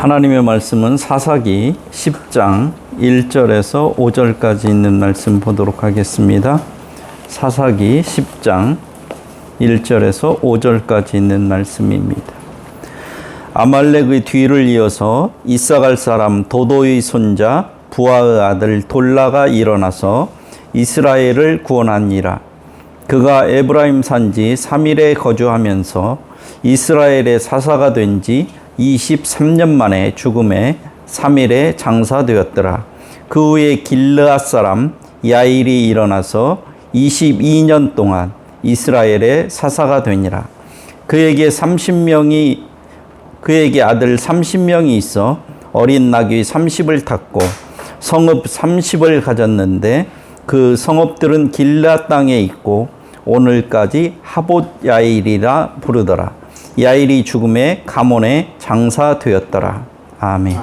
하나님의 말씀은 사사기 10장 1절에서 5절까지 있는 말씀 보도록 하겠습니다. 사사기 10장 1절에서 5절까지 있는 말씀입니다. 아말렉의 뒤를 이어서 이사갈 사람 도도의 손자 부하의 아들 돌라가 일어나서 이스라엘을 구원하니라. 그가 에브라임 산지 3일에 거주하면서 이스라엘의 사사가 된 지 23년 만에 죽음에 3일에 장사되었더라. 그 후에 길르앗 사람 야일이 일어나서 22년 동안 이스라엘의 사사가 되니라. 그에게 아들 30명이 있어 어린 나귀 30을 탔고 성읍 30을 가졌는데 그 성읍들은 길르앗 땅에 있고 오늘까지 하봇 야일이라 부르더라. 야일이 죽음에 가몬에 장사되었더라. 아멘.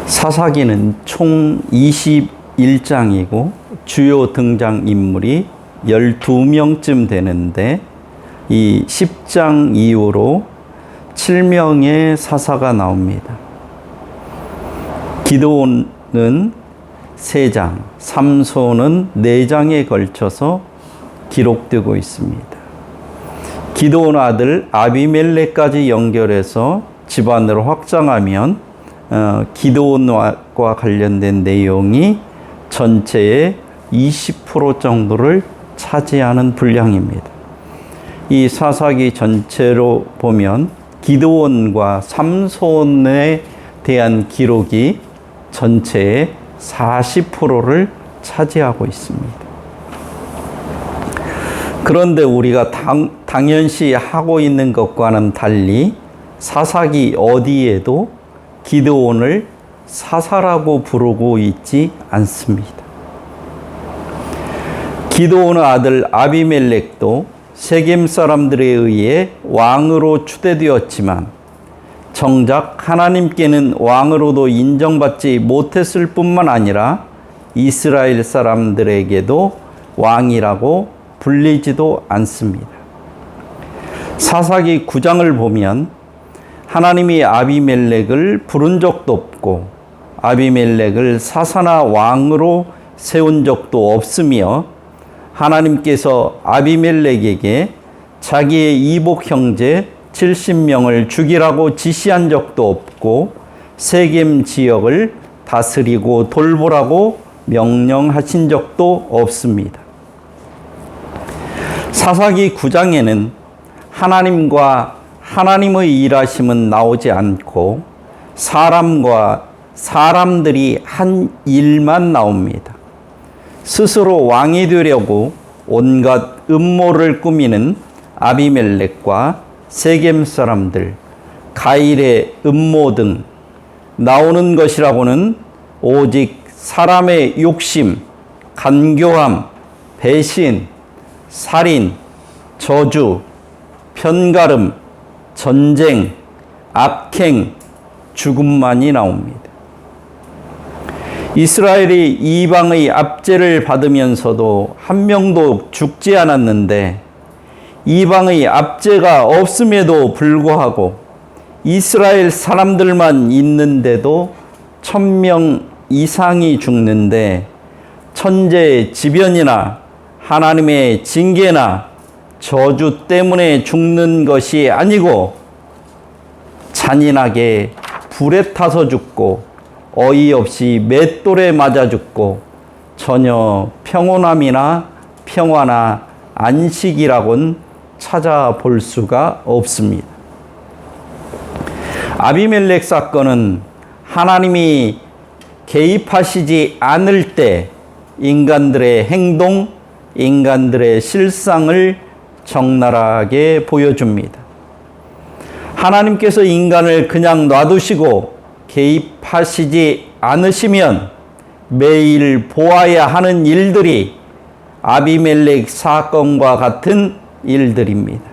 사사기는 총 21장이고 주요 등장인물이 12명쯤 되는데 이 10장 이후로 7명의 사사가 나옵니다. 기드온은 3장, 삼손은 4장에 걸쳐서 기록되고 있습니다. 기드온 아들 아비멜렉까지 연결해서 집안으로 확장하면 기드온과 관련된 내용이 전체의 20% 정도를 차지하는 분량입니다. 이 사사기 전체로 보면 기드온과 삼손에 대한 기록이 전체의 40%를 차지하고 있습니다. 그런데 우리가 당연시 하고 있는 것과는 달리 사사기 어디에도 기드온을 사사라고 부르고 있지 않습니다. 기드온의 아들 아비멜렉도 세겜 사람들에 의해 왕으로 추대되었지만 정작 하나님께는 왕으로도 인정받지 못했을 뿐만 아니라 이스라엘 사람들에게도 왕이라고 불리지도 않습니다. 사사기 9장을 보면 하나님이 아비멜렉을 부른 적도 없고 아비멜렉을 사사나 왕으로 세운 적도 없으며 하나님께서 아비멜렉에게 자기의 이복 형제 70명을 죽이라고 지시한 적도 없고 세겜 지역을 다스리고 돌보라고 명령하신 적도 없습니다. 사사기 9장에는 하나님과 하나님의 일하심은 나오지 않고 사람과 사람들이 한 일만 나옵니다. 스스로 왕이 되려고 온갖 음모를 꾸미는 아비멜렉과 세겜 사람들, 가일의 음모 등 나오는 것이라고는 오직 사람의 욕심, 간교함, 배신, 살인, 저주, 편가름, 전쟁, 악행, 죽음만이 나옵니다. 이스라엘이 이방의 압제를 받으면서도 한 명도 죽지 않았는데 이방의 압제가 없음에도 불구하고 이스라엘 사람들만 있는데도 1000명 이상이 죽는데 천재의 지변이나 하나님의 징계나 저주 때문에 죽는 것이 아니고 잔인하게 불에 타서 죽고 어이없이 맷돌에 맞아 죽고 전혀 평온함이나 평화나 안식이라고는 찾아볼 수가 없습니다. 아비멜렉 사건은 하나님이 개입하시지 않을 때 인간들의 행동, 인간들의 실상을 적나라하게 보여줍니다. 하나님께서 인간을 그냥 놔두시고 개입하시지 않으시면 매일 보아야 하는 일들이 아비멜렉 사건과 같은 일들입니다.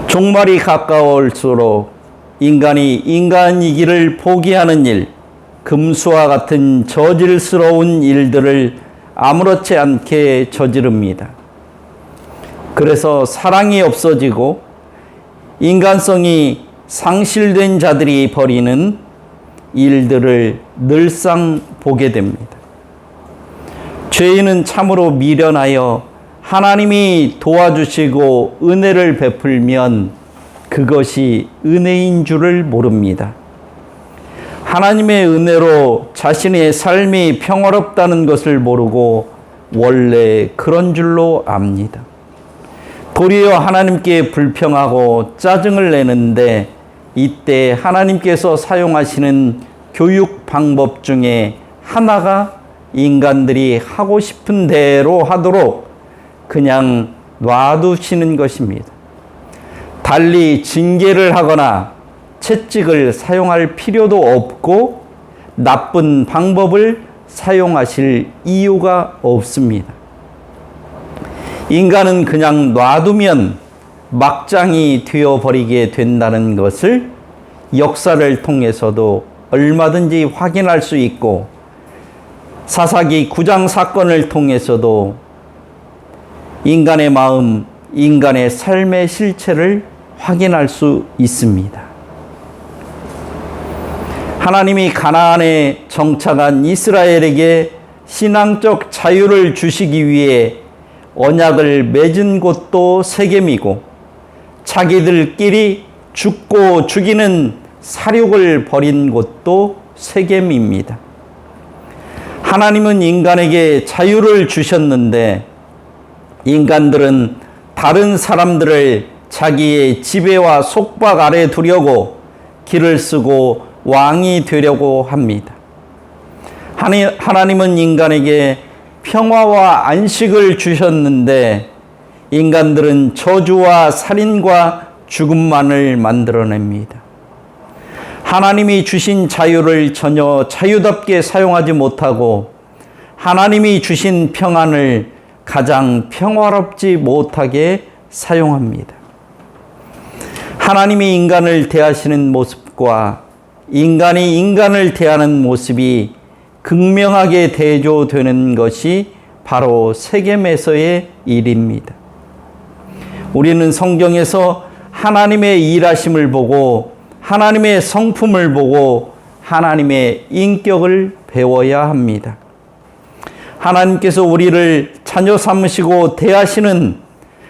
종말이 가까울수록 인간이 인간이기를 포기하는 일, 금수와 같은 저질스러운 일들을 아무렇지 않게 저지릅니다. 그래서 사랑이 없어지고 인간성이 상실된 자들이 벌이는 일들을 늘상 보게 됩니다. 죄인은 참으로 미련하여 하나님이 도와주시고 은혜를 베풀면 그것이 은혜인 줄을 모릅니다. 하나님의 은혜로 자신의 삶이 평화롭다는 것을 모르고 원래 그런 줄로 압니다. 도리어 하나님께 불평하고 짜증을 내는데 이때 하나님께서 사용하시는 교육 방법 중에 하나가 인간들이 하고 싶은 대로 하도록 그냥 놔두시는 것입니다. 달리 징계를 하거나 채찍을 사용할 필요도 없고 나쁜 방법을 사용하실 이유가 없습니다. 인간은 그냥 놔두면 막장이 되어버리게 된다는 것을 역사를 통해서도 얼마든지 확인할 수 있고 사사기 9장 사건을 통해서도 인간의 마음, 인간의 삶의 실체를 확인할 수 있습니다. 하나님이 가나안에 정착한 이스라엘에게 신앙적 자유를 주시기 위해 언약을 맺은 곳도 세겜이고 자기들끼리 죽고 죽이는 살육을 벌인 곳도 세겜입니다. 하나님은 인간에게 자유를 주셨는데 인간들은 다른 사람들을 자기의 지배와 속박 아래 두려고 길을 쓰고 왕이 되려고 합니다. 하나님은 인간에게 평화와 안식을 주셨는데 인간들은 저주와 살인과 죽음만을 만들어냅니다. 하나님이 주신 자유를 전혀 자유답게 사용하지 못하고 하나님이 주신 평안을 가장 평화롭지 못하게 사용합니다. 하나님이 인간을 대하시는 모습과 인간이 인간을 대하는 모습이 극명하게 대조되는 것이 바로 세겜에서의 일입니다. 우리는 성경에서 하나님의 일하심을 보고 하나님의 성품을 보고 하나님의 인격을 배워야 합니다. 하나님께서 우리를 자녀 삼으시고 대하시는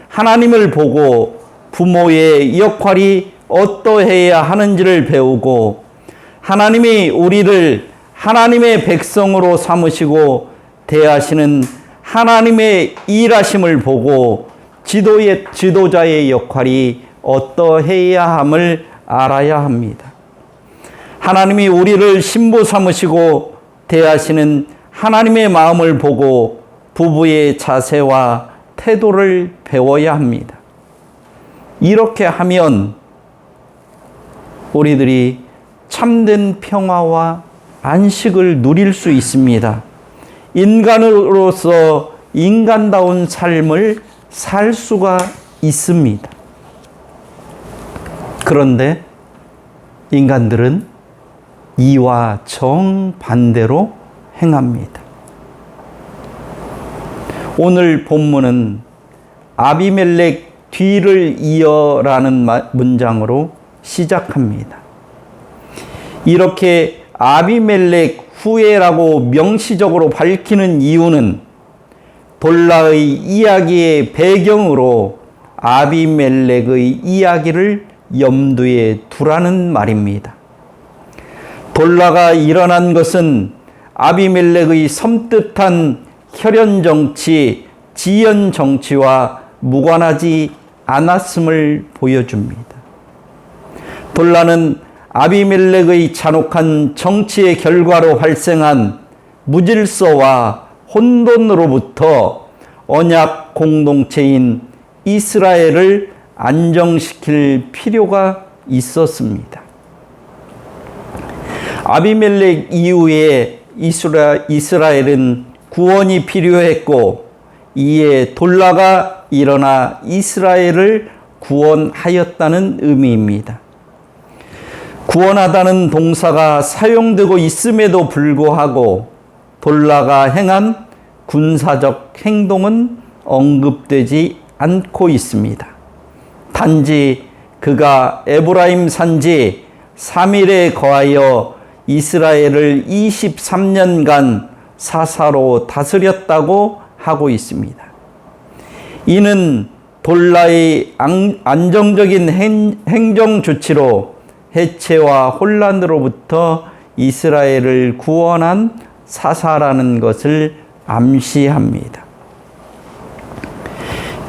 하나님을 보고 부모의 역할이 어떠해야 하는지를 배우고 하나님이 우리를 하나님의 백성으로 삼으시고 대하시는 하나님의 일하심을 보고 지도자의 역할이 어떠해야 함을 알아야 합니다. 하나님이 우리를 신부 삼으시고 대하시는 하나님의 마음을 보고 부부의 자세와 태도를 배워야 합니다. 이렇게 하면 우리들이 참된 평화와 안식을 누릴 수 있습니다. 인간으로서 인간다운 삶을 살 수가 있습니다. 그런데 인간들은 이와 정반대로 행합니다. 오늘 본문은 아비멜렉 뒤를 이어라는 문장으로 시작합니다. 이렇게 아비멜렉 후예라고 명시적으로 밝히는 이유는 돌라의 이야기의 배경으로 아비멜렉의 이야기를 염두에 두라는 말입니다. 돌라가 일어난 것은 아비멜렉의 섬뜩한 혈연정치, 지연정치와 무관하지 않았음을 보여줍니다. 돌라는 아비멜렉의 잔혹한 정치의 결과로 발생한 무질서와 혼돈으로부터 언약 공동체인 이스라엘을 안정시킬 필요가 있었습니다. 아비멜렉 이후에 이스라엘은 구원이 필요했고 이에 돌라가 일어나 이스라엘을 구원하였다는 의미입니다. 구원하다는 동사가 사용되고 있음에도 불구하고 돌라가 행한 군사적 행동은 언급되지 않고 있습니다. 단지 그가 에브라임 산지 3일에 거하여 이스라엘을 23년간 사사로 다스렸다고 하고 있습니다. 이는 돌라의 안정적인 행정 조치로 해체와 혼란으로부터 이스라엘을 구원한 사사라는 것을 암시합니다.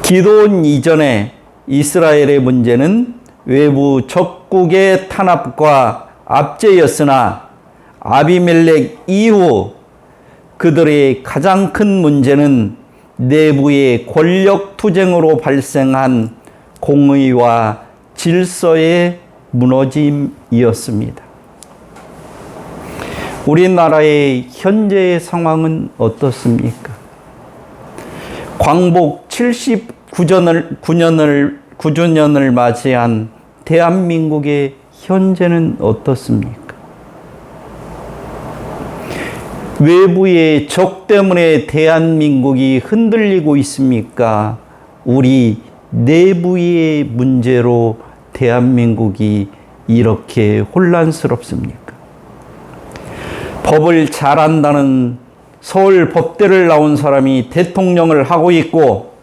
기드온 이전에 이스라엘의 문제는 외부 적국의 탄압과 압제였으나 아비멜렉 이후 그들의 가장 큰 문제는 내부의 권력 투쟁으로 발생한 공의와 질서의 무너짐이었습니다. 우리나라의 현재의 상황은 어떻습니까? 광복 79주년을 맞이한 대한민국의 현재는 어떻습니까? 외부의 적 때문에 대한민국이 흔들리고 있습니까? 우리 내부의 문제로 대한민국이 이렇게 혼란스럽습니까? 법을 잘한다는 서울 법대를 나온 사람이 대통령을 하고 있고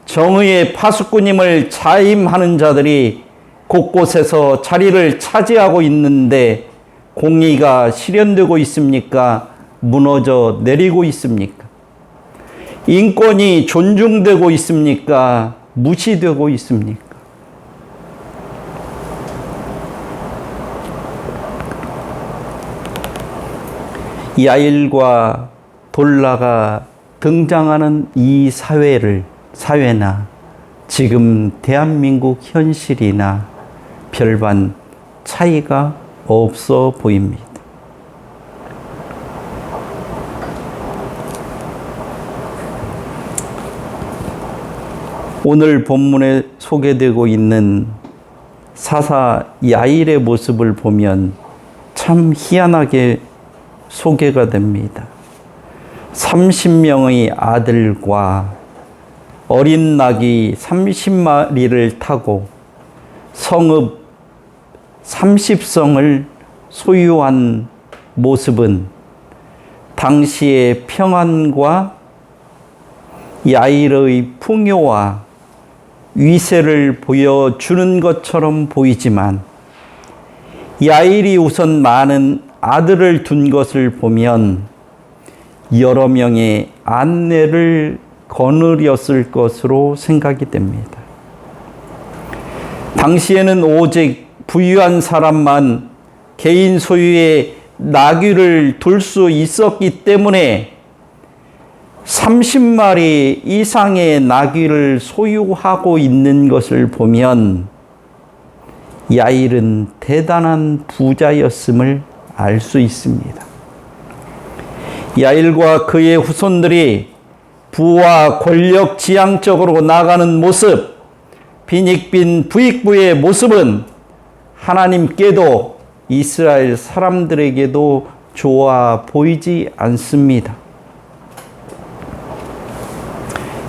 정의의 파수꾼임을 자임하는 자들이 곳곳에서 자리를 차지하고 있는데 공의가 실현되고 있습니까? 무너져 내리고 있습니까? 인권이 존중되고 있습니까? 무시되고 있습니까? 야일과 돌라가 등장하는 이 사회나 지금 대한민국 현실이나 별반 차이가 없어 보입니다. 오늘 본문에 소개되고 있는 사사 야일의 모습을 보면 참 희한하게 소개가 됩니다. 30명의 아들과 어린 낙이 30마리를 타고 성읍 30성을 소유한 모습은 당시의 평안과 야일의 풍요와 위세를 보여주는 것처럼 보이지만 야일이 우선 많은 아들을 둔 것을 보면 여러 명의 안내를 거느렸을 것으로 생각이 됩니다. 당시에는 오직 부유한 사람만 개인 소유의 나귀를 둘 수 있었기 때문에 30마리 이상의 나귀를 소유하고 있는 것을 보면 야일은 대단한 부자였음을 알 수 있습니다. 야일과 그의 후손들이 부와 권력 지향적으로 나가는 모습, 빈익빈 부익부의 모습은 하나님께도 이스라엘 사람들에게도 좋아 보이지 않습니다.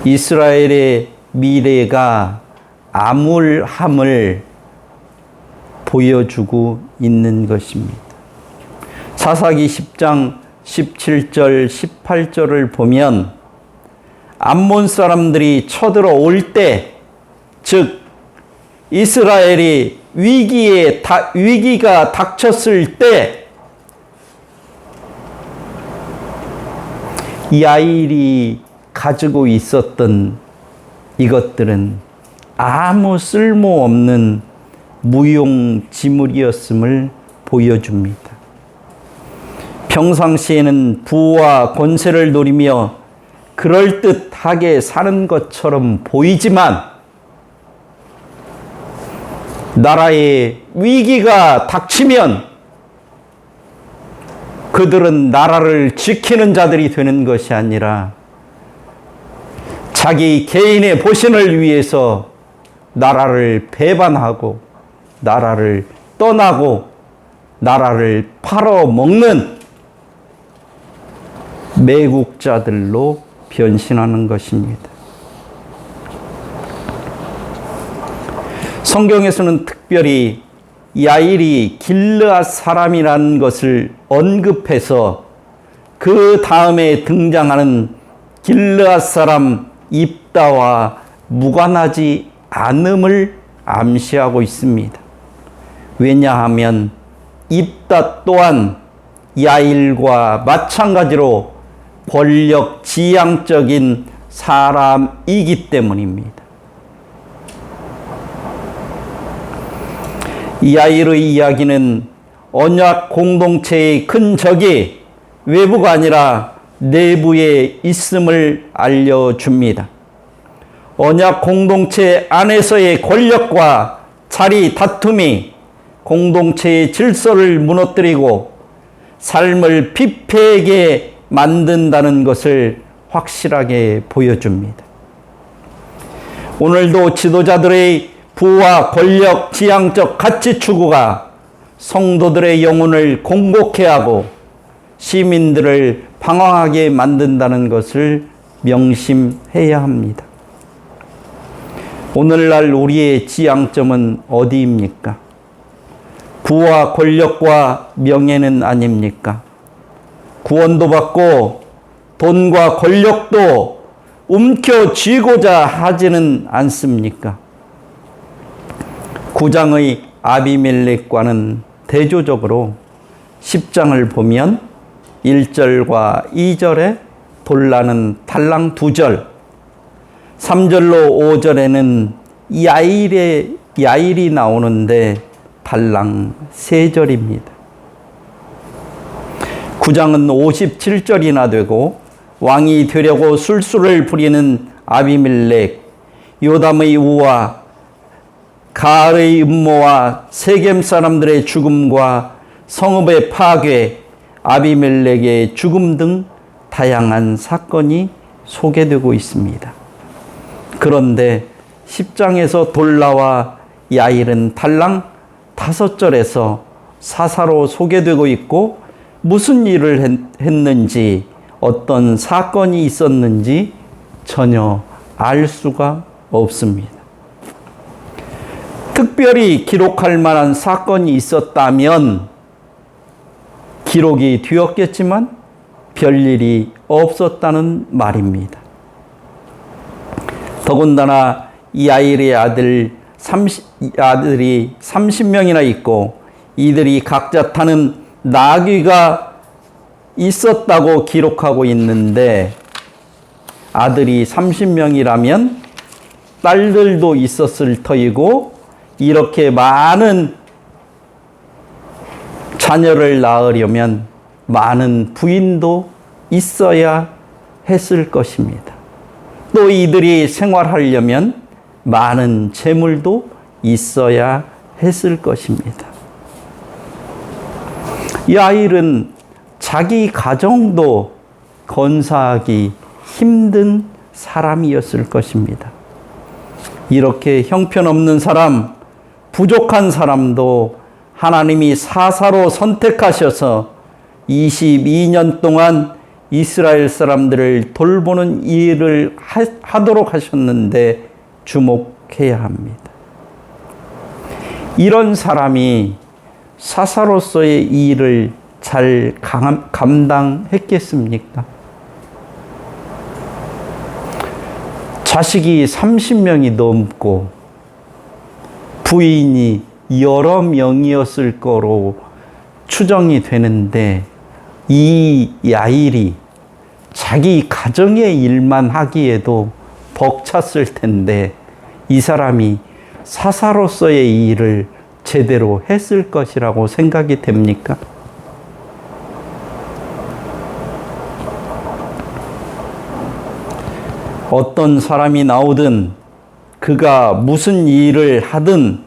이스라엘의 미래가 암울함을 보여주고 있는 것입니다. 사사기 10장 17절 18절을 보면 암몬 사람들이 쳐들어올 때, 즉 이스라엘이 위기가 닥쳤을 때 야일이 가지고 있었던 이것들은 아무 쓸모없는 무용지물이었음을 보여줍니다. 평상시에는 부와 권세를 누리며 그럴듯하게 사는 것처럼 보이지만 나라에 위기가 닥치면 그들은 나라를 지키는 자들이 되는 것이 아니라 자기 개인의 보신을 위해서 나라를 배반하고 나라를 떠나고 나라를 팔아먹는 매국자들로 변신하는 것입니다. 성경에서는 특별히 야일이 길르앗 사람이라는 것을 언급해서 그 다음에 등장하는 길르앗 사람 입다와 무관하지 않음을 암시하고 있습니다. 왜냐하면 입다 또한 야일과 마찬가지로 권력 지향적인 사람이기 때문입니다. 야일의 이야기는 언약 공동체의 큰 적이 외부가 아니라 내부에 있음을 알려줍니다. 언약 공동체 안에서의 권력과 자리 다툼이 공동체의 질서를 무너뜨리고 삶을 피폐하게 만든다는 것을 확실하게 보여줍니다. 오늘도 지도자들의 부와 권력 지향적 가치 추구가 성도들의 영혼을 공곡해 하고 시민들을 방황하게 만든다는 것을 명심해야 합니다. 오늘날 우리의 지향점은 어디입니까? 부와 권력과 명예는 아닙니까? 구원도 받고 돈과 권력도 움켜쥐고자 하지는 않습니까? 9장의 아비멜렉과는 대조적으로 10장을 보면 1절과 2절에 돌라는 달랑 2절, 3절로 5절에는 야일이 나오는데 달랑 3절입니다. 9장은 57절이나 되고 왕이 되려고 술수를 부리는 아비멜렉, 요담의 우와 가알의 음모와 세겜 사람들의 죽음과 성읍의 파괴, 아비멜렉의 죽음 등 다양한 사건이 소개되고 있습니다. 그런데 10장에서 돌라와 야일은 달랑 5절에서 사사로 소개되고 있고 무슨 일을 했는지 어떤 사건이 있었는지 전혀 알 수가 없습니다. 특별히 기록할 만한 사건이 있었다면 기록이 되었겠지만 별일이 없었다는 말입니다. 더군다나 야일의 아들이 30명이나 있고 이들이 각자 타는 나귀가 있었다고 기록하고 있는데 아들이 30명이라면 딸들도 있었을 터이고 이렇게 많은 자녀를 낳으려면 많은 부인도 있어야 했을 것입니다. 또 이들이 생활하려면 많은 재물도 있어야 했을 것입니다. 야일은 자기 가정도 건사하기 힘든 사람이었을 것입니다. 이렇게 형편없는 사람, 부족한 사람도 하나님이 사사로 선택하셔서 22년 동안 이스라엘 사람들을 돌보는 일을 하도록 하셨는데 주목해야 합니다. 이런 사람이 사사로서의 일을 잘 감당했겠습니까? 자식이 30명이 넘고 부인이 여러 명이었을 거로 추정이 되는데 이 야일이 자기 가정의 일만 하기에도 벅찼을 텐데 이 사람이 사사로서의 일을 제대로 했을 것이라고 생각이 됩니까? 어떤 사람이 나오든 그가 무슨 일을 하든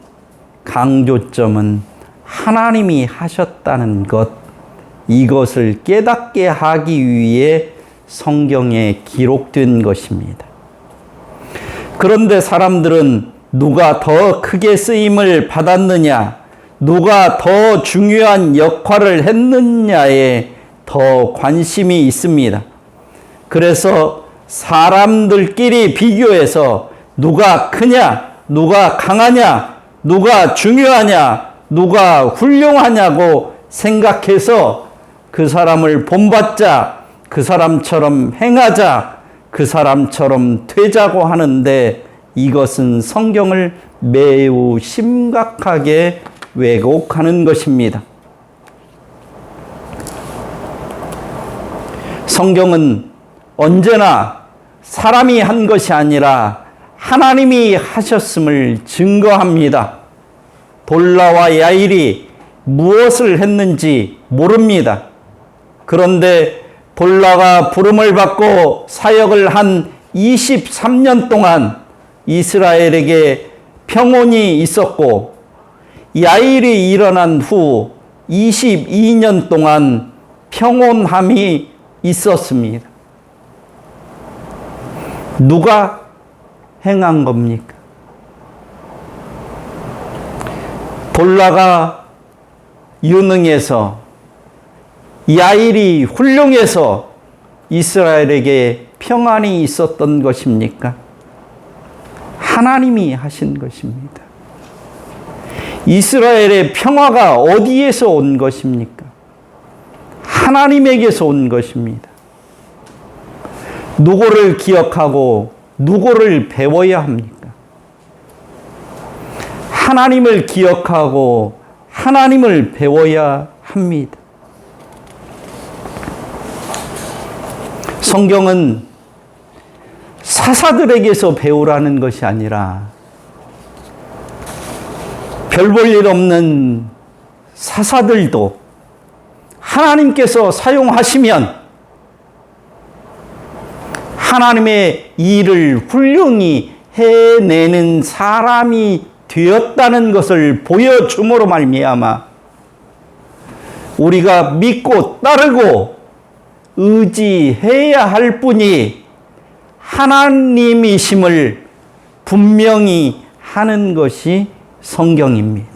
강조점은 하나님이 하셨다는 것, 이것을 깨닫게 하기 위해 성경에 기록된 것입니다. 그런데 사람들은 누가 더 크게 쓰임을 받았느냐, 누가 더 중요한 역할을 했느냐에 더 관심이 있습니다. 그래서 사람들끼리 비교해서 누가 크냐, 누가 강하냐, 누가 중요하냐, 누가 훌륭하냐고 생각해서 그 사람을 본받자, 그 사람처럼 행하자, 그 사람처럼 되자고 하는데 이것은 성경을 매우 심각하게 왜곡하는 것입니다. 성경은 언제나 사람이 한 것이 아니라 하나님이 하셨음을 증거합니다. 돌라와 야일이 무엇을 했는지 모릅니다. 그런데 돌라가 부름을 받고 사역을 한 23년 동안 이스라엘에게 평온이 있었고, 야일이 일어난 후 22년 동안 평온함이 있었습니다. 누가 행한 겁니까? 돌라가 유능해서, 야일이 훌륭해서 이스라엘에게 평안이 있었던 것입니까? 하나님이 하신 것입니다. 이스라엘의 평화가 어디에서 온 것입니까? 하나님에게서 온 것입니다. 누구를 기억하고 누구를 배워야 합니까? 하나님을 기억하고 하나님을 배워야 합니다. 성경은 사사들에게서 배우라는 것이 아니라 별 볼 일 없는 사사들도 하나님께서 사용하시면 하나님의 일을 훌륭히 해내는 사람이 되었다는 것을 보여줌으로 말미암아 우리가 믿고 따르고 의지해야 할 분이 하나님이심을 분명히 하는 것이 성경입니다.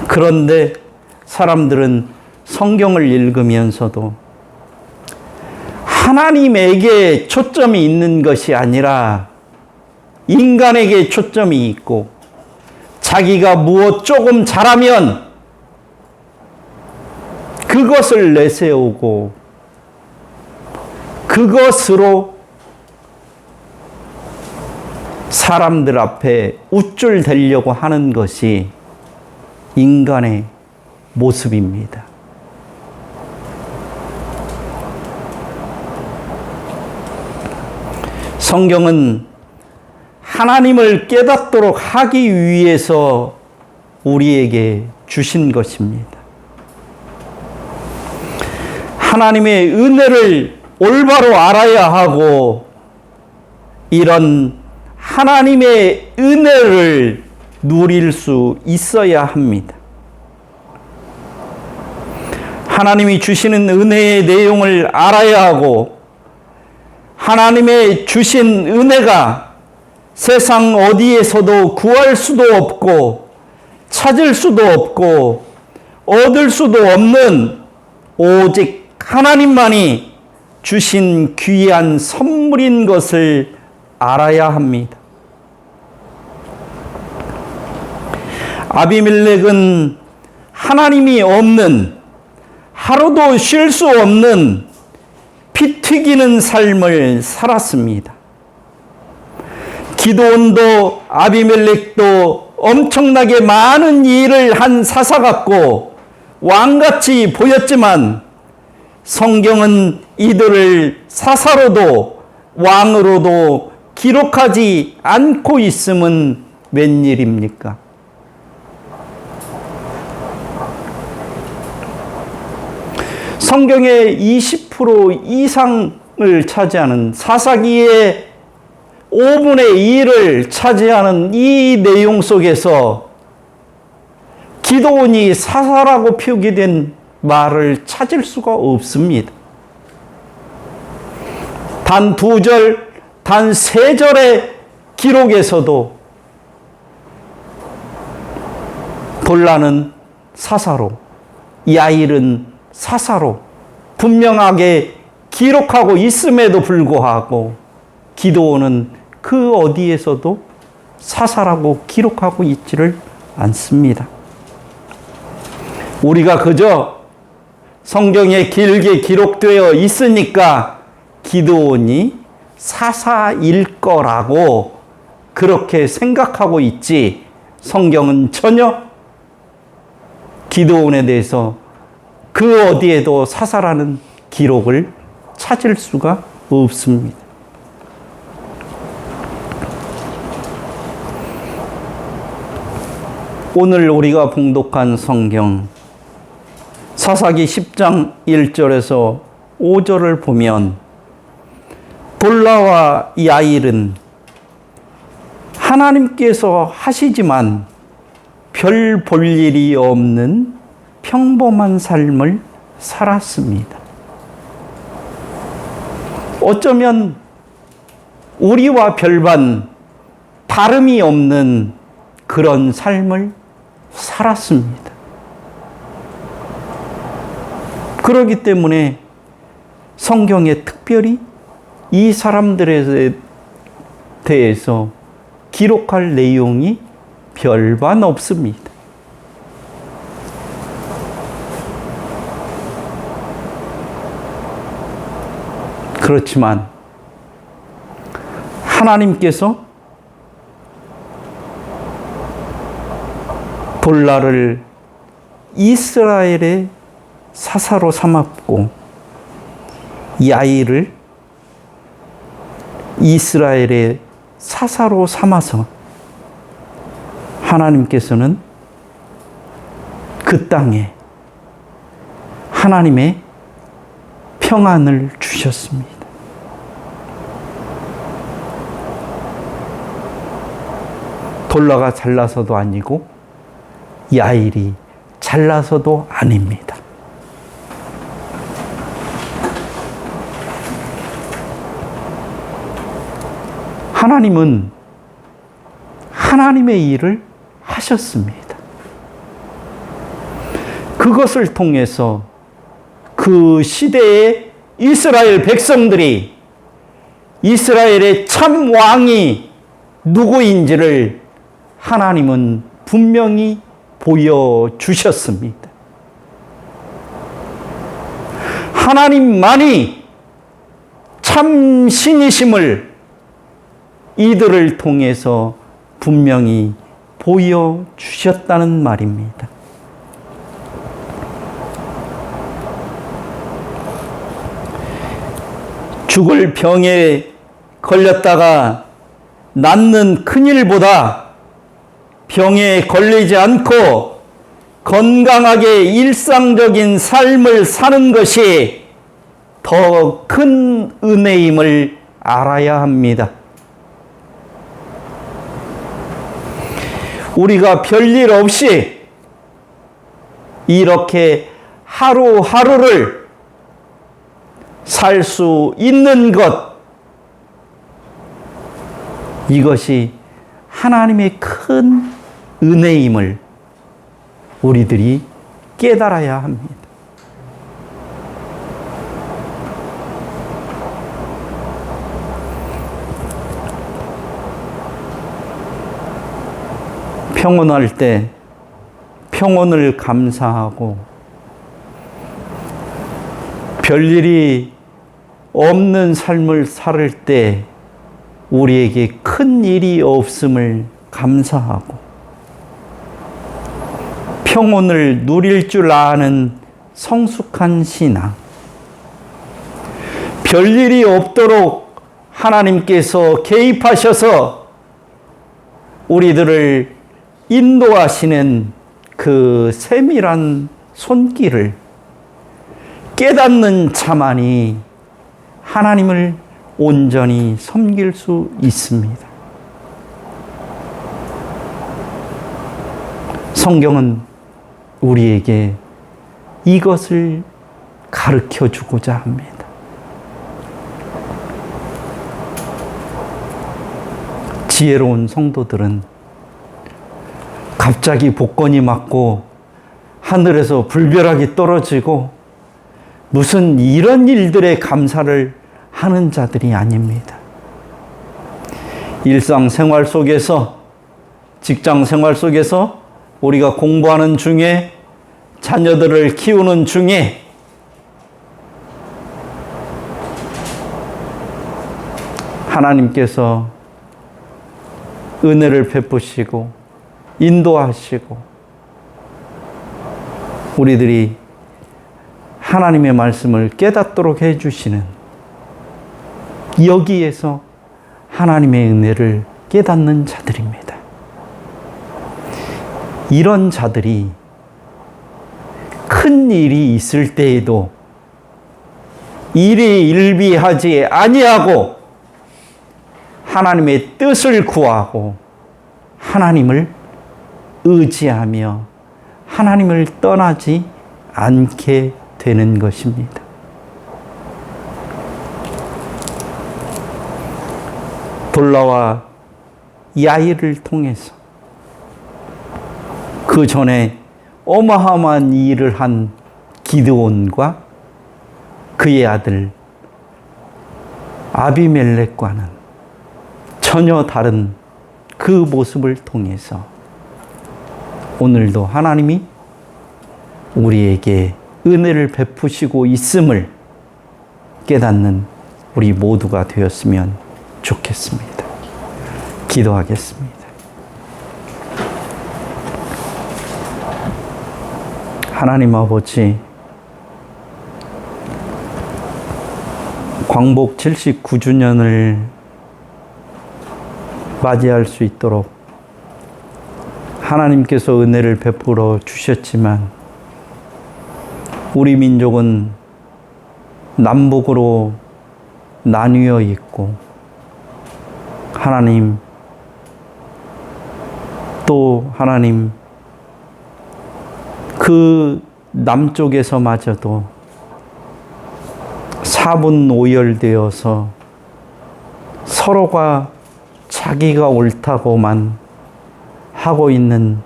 그런데 사람들은 성경을 읽으면서도 하나님에게 초점이 있는 것이 아니라 인간에게 초점이 있고, 자기가 무엇 조금 잘하면 그것을 내세우고 그것으로 사람들 앞에 우쭐대려고 하는 것이 인간의 모습입니다. 성경은 하나님을 깨닫도록 하기 위해서 우리에게 주신 것입니다. 하나님의 은혜를 올바로 알아야 하고, 이런 하나님의 은혜를 누릴 수 있어야 합니다. 하나님이 주시는 은혜의 내용을 알아야 하고, 하나님의 주신 은혜가 세상 어디에서도 구할 수도 없고 찾을 수도 없고 얻을 수도 없는 오직 하나님만이 주신 귀한 선물인 것을 알아야 합니다. 아비멜렉은 하나님이 없는, 하루도 쉴 수 없는 피 튀기는 삶을 살았습니다. 기드온도 아비멜렉도 엄청나게 많은 일을 한 사사 같고 왕같이 보였지만, 성경은 이들을 사사로도 왕으로도 기록하지 않고 있음은 웬일입니까? 성경의 20% 이상을 차지하는, 사사기의 5분의 1을 차지하는 이 내용 속에서 기드온이 사사라고 표기된 말을 찾을 수가 없습니다. 단 2절, 단 3절의 기록에서도 돌라는 사사로, 야일은 사사로 분명하게 기록하고 있음에도 불구하고 기드온은 그 어디에서도 사사라고 기록하고 있지를 않습니다. 우리가 그저 성경에 길게 기록되어 있으니까 기드온이 사사일 거라고 그렇게 생각하고 있지, 성경은 전혀 기드온에 대해서 그 어디에도 사사라는 기록을 찾을 수가 없습니다. 오늘 우리가 봉독한 성경 사사기 10장 1절에서 5절을 보면 돌라와 야일은 하나님께서 하시지만 별 볼 일이 없는 평범한 삶을 살았습니다. 어쩌면 우리와 별반 다름이 없는 그런 삶을 살았습니다. 그렇기 때문에 성경에 특별히 이 사람들에 대해서 기록할 내용이 별반 없습니다. 그렇지만 하나님께서 돌라를 이스라엘의 사사로 삼았고 야일을 이스라엘의 사사로 삼아서 하나님께서는 그 땅에 하나님의 평안을 주셨습니다. 돌라가 잘나서도 아니고 야일이 잘나서도 아닙니다. 하나님은 하나님의 일을 하셨습니다. 그것을 통해서 그 시대의 이스라엘 백성들이 이스라엘의 참 왕이 누구인지를 하나님은 분명히 보여주셨습니다. 하나님만이 참 신이심을 이들을 통해서 분명히 보여주셨다는 말입니다. 죽을 병에 걸렸다가 낫는 큰일보다 병에 걸리지 않고 건강하게 일상적인 삶을 사는 것이 더 큰 은혜임을 알아야 합니다. 우리가 별일 없이 이렇게 하루하루를 살 수 있는 것, 이것이 하나님의 큰 은혜임을 우리들이 깨달아야 합니다. 평온할 때 평온을 감사하고 별일이 없는 삶을 살 때 우리에게 큰 일이 없음을 감사하고 평온을 누릴 줄 아는 성숙한 신앙, 별일이 없도록 하나님께서 개입하셔서 우리들을 인도하시는 그 세밀한 손길을 깨닫는 자만이 하나님을 온전히 섬길 수 있습니다. 성경은 우리에게 이것을 가르쳐 주고자 합니다. 지혜로운 성도들은 갑자기 복권이 맞고 하늘에서 불벼락이 떨어지고 무슨 이런 일들에 감사를 하는 자들이 아닙니다. 일상생활 속에서, 직장생활 속에서, 우리가 공부하는 중에, 자녀들을 키우는 중에 하나님께서 은혜를 베푸시고 인도하시고 우리들이 하나님의 말씀을 깨닫도록 해주시는, 여기에서 하나님의 은혜를 깨닫는 자들입니다. 이런 자들이 큰 일이 있을 때에도 일희일비하지 아니하고 하나님의 뜻을 구하고 하나님을 의지하며 하나님을 떠나지 않게 되는 것입니다. 돌라와 야일을 통해서 그 전에 어마어마한 일을 한 기드온과 그의 아들 아비멜렉과는 전혀 다른 그 모습을 통해서 오늘도 하나님이 우리에게 은혜를 베푸시고 있음을 깨닫는 우리 모두가 되었으면 좋겠습니다. 기도하겠습니다. 하나님 아버지, 광복 79주년을 맞이할 수 있도록 하나님께서 은혜를 베풀어 주셨지만 우리 민족은 남북으로 나뉘어 있고, 하나님, 또 하나님 그 남쪽에서마저도 사분오열되어서 서로가 자기가 옳다고만 하고 있는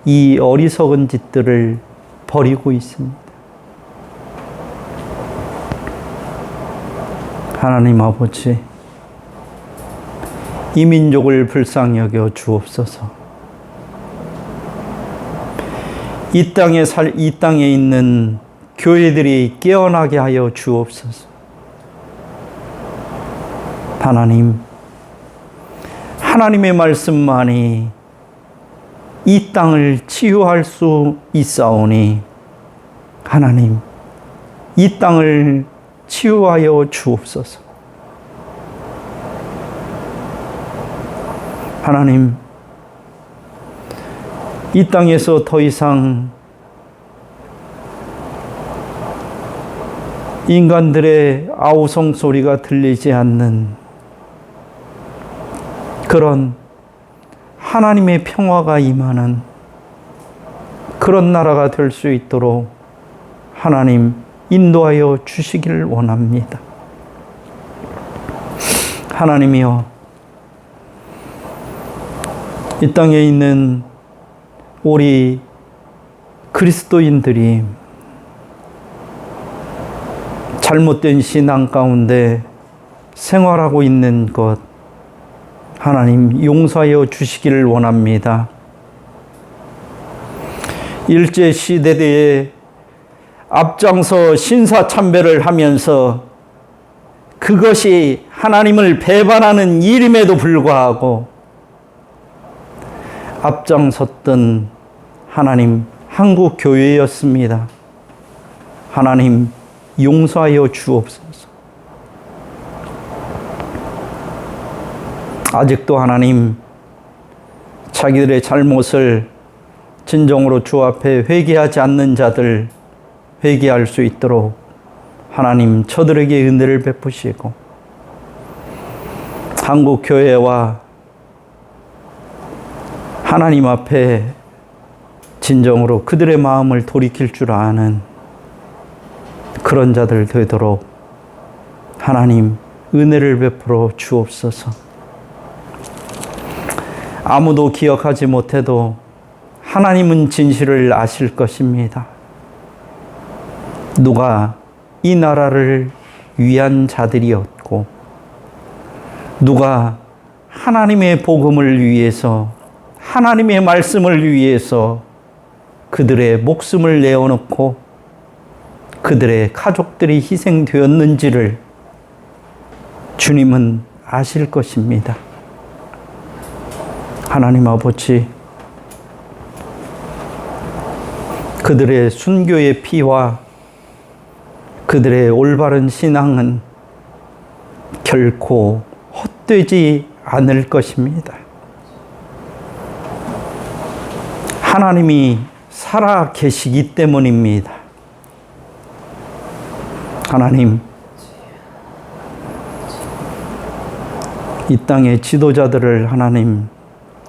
이 어리석은 짓들을 벌이고 있습니다. 하나님 아버지, 이 민족을 불쌍히 여겨 주옵소서. 이 땅에 있는 교회들이 깨어나게 하여 주옵소서. 하나님, 하나님의 말씀만이 이 땅을 치유할 수 있사오니 하나님, 이 땅을 치유하여 주옵소서. 하나님, 이 땅에서 더 이상 인간들의 아우성 소리가 들리지 않는 그런 하나님의 평화가 임하는 그런 나라가 될 수 있도록 하나님 인도하여 주시기를 원합니다. 하나님이여, 이 땅에 있는 우리 그리스도인들이 잘못된 신앙 가운데 생활하고 있는 것 하나님 용서하여 주시기를 원합니다. 일제시대에 앞장서 신사참배를 하면서 그것이 하나님을 배반하는 일임에도 불구하고 앞장섰던 하나님 한국 교회였습니다. 하나님 용서하여 주옵소서. 아직도 하나님 자기들의 잘못을 진정으로 주 앞에 회개하지 않는 자들 회개할 수 있도록 하나님 저들에게 은혜를 베푸시고, 한국 교회와 하나님 앞에 진정으로 그들의 마음을 돌이킬 줄 아는 그런 자들 되도록 하나님 은혜를 베풀어 주옵소서. 아무도 기억하지 못해도 하나님은 진실을 아실 것입니다. 누가 이 나라를 위한 자들이었고, 누가 하나님의 복음을 위해서, 하나님의 말씀을 위해서 그들의 목숨을 내어놓고 그들의 가족들이 희생되었는지를 주님은 아실 것입니다. 하나님 아버지, 그들의 순교의 피와 그들의 올바른 신앙은 결코 헛되지 않을 것입니다. 하나님이 살아 계시기 때문입니다. 하나님, 이 땅의 지도자들을 하나님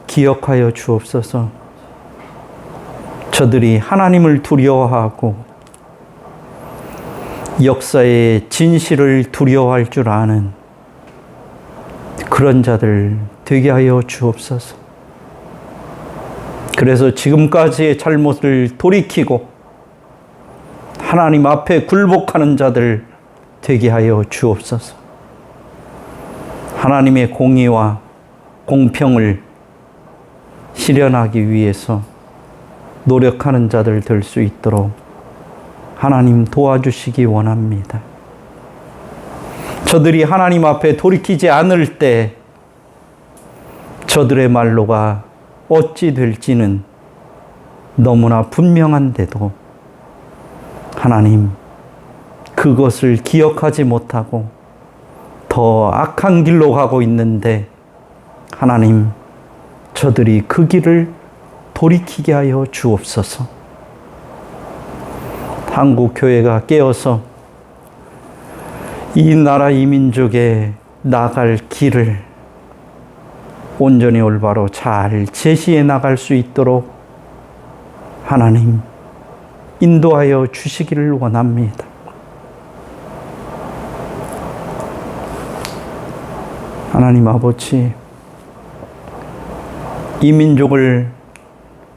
기억하여 주옵소서. 저들이 하나님을 두려워하고 역사의 진실을 두려워할 줄 아는 그런 자들 되게 하여 주옵소서. 그래서 지금까지의 잘못을 돌이키고 하나님 앞에 굴복하는 자들 되게 하여 주옵소서. 하나님의 공의와 공평을 실현하기 위해서 노력하는 자들 될 수 있도록 하나님 도와주시기 원합니다. 저들이 하나님 앞에 돌이키지 않을 때 저들의 말로가 어찌 될지는 너무나 분명한데도 하나님, 그것을 기억하지 못하고 더 악한 길로 가고 있는데 하나님, 저들이 그 길을 돌이키게 하여 주옵소서. 한국 교회가 깨어서 이 나라 이 민족에 나갈 길을 온전히 올바로 잘 제시해 나갈 수 있도록 하나님 인도하여 주시기를 원합니다. 하나님 아버지, 이 민족을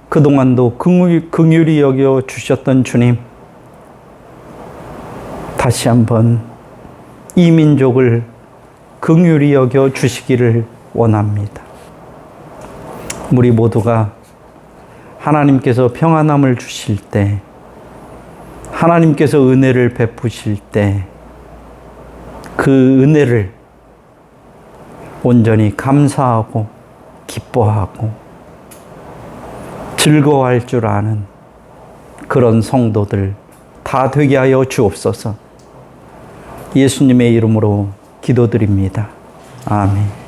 그동안도 긍휼히 여겨 주셨던 주님, 다시 한번 이 민족을 긍휼히 여겨 주시기를 원합니다. 우리 모두가 하나님께서 평안함을 주실 때, 하나님께서 은혜를 베푸실 때 그 은혜를 온전히 감사하고 기뻐하고 즐거워할 줄 아는 그런 성도들 다 되게 하여 주옵소서. 예수님의 이름으로 기도드립니다. 아멘.